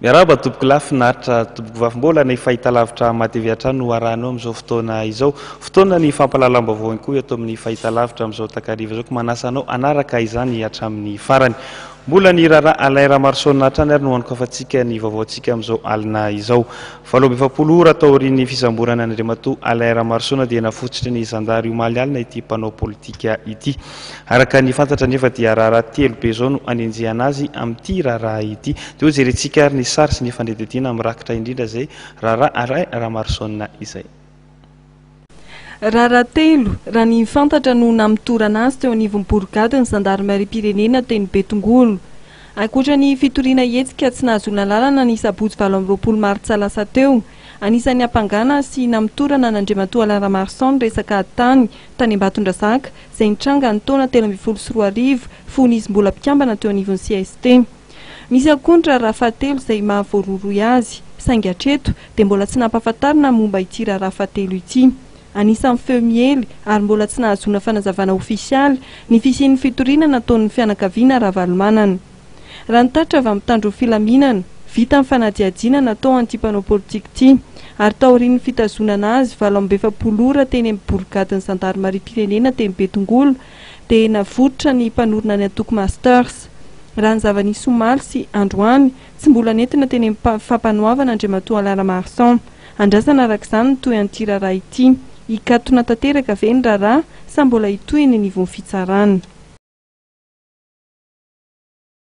Miaraba tompoko lafinaritra tompoko vafimbola ny fahitalavitra matevy no arahano amin'izao fotoana izao. Fotoana ny fampahalalam-baovao ihany koa eto amin'ny fahitalavitra amin'izao takariva izao, manasanao anaraka izany hatramin'ny farany. Mbola ny raharaha Alain Ramarsona hatrany ary no anokafantsika ny vaovaontsika amin'izao alina izao. 720 ora tao aorian'ny fisamborana an'Andriamatoa Alain Ramarsona dia nafotsitry ny zandary omaly alina ity mpanao politika ity. Araka ny fantatra nefa dia raharaha telo be zao no anenjehana azy amin'ity raharaha ity. Dia jerentsika ary ny sary sy ny fandretetena mirakitra indrindra zay raharaha Alain Ramarsona izay. Raharaha telo raha ny fantatra no namitorana azy teo anivon'ny Borgady ny zandarimariam-pirenena teny Betongolo. Ankoatra ny fitoriana hetsika tsy nahazona lalana ny sabotsy 20 martsa lasa teo, anisan'ny hampangana sy namitorana n'Andriamatoa Alain Ramarsona resaka tany Ambatondrazaka izay nitranga ny taona 2014 fony izy mbola mpikambana teo anivon'ny CST. Misy akoatra raha fahatelo izay mahavoaroroy azy, saingy hatreto dia mbola tsy nampahafantarina momba ity raharaha fahatelo ity. Anisan'ny feo miely ary mbola tsy nahazona fanazavana ofisialy ny fisian'ny fitoriana nataon'ny fianakaviana Ravalomanana. Raha nitatra avy amin'ny tandro filaminana, vita amin'ny fanadihadiana natao an'ity mpanao politika ity, ary tao aorian'ny fitazonana azy 720 ora teny amin'ny Borgady ny zandarimariam-pirenena teny Betongolo dia navototra ny mpanorona ny Antoko Masters. Raha ny zava-nisy omaly sy androany tsy mbola nentina teny amin'ny fampanoavana Andriamatoa Alain Ramarsona. Andrasana arak'izany toy an'ity raharaha ity, ikatona tanteraka ve ny raharaha sa mbola hitohiny ny anivon'ny fitsarana.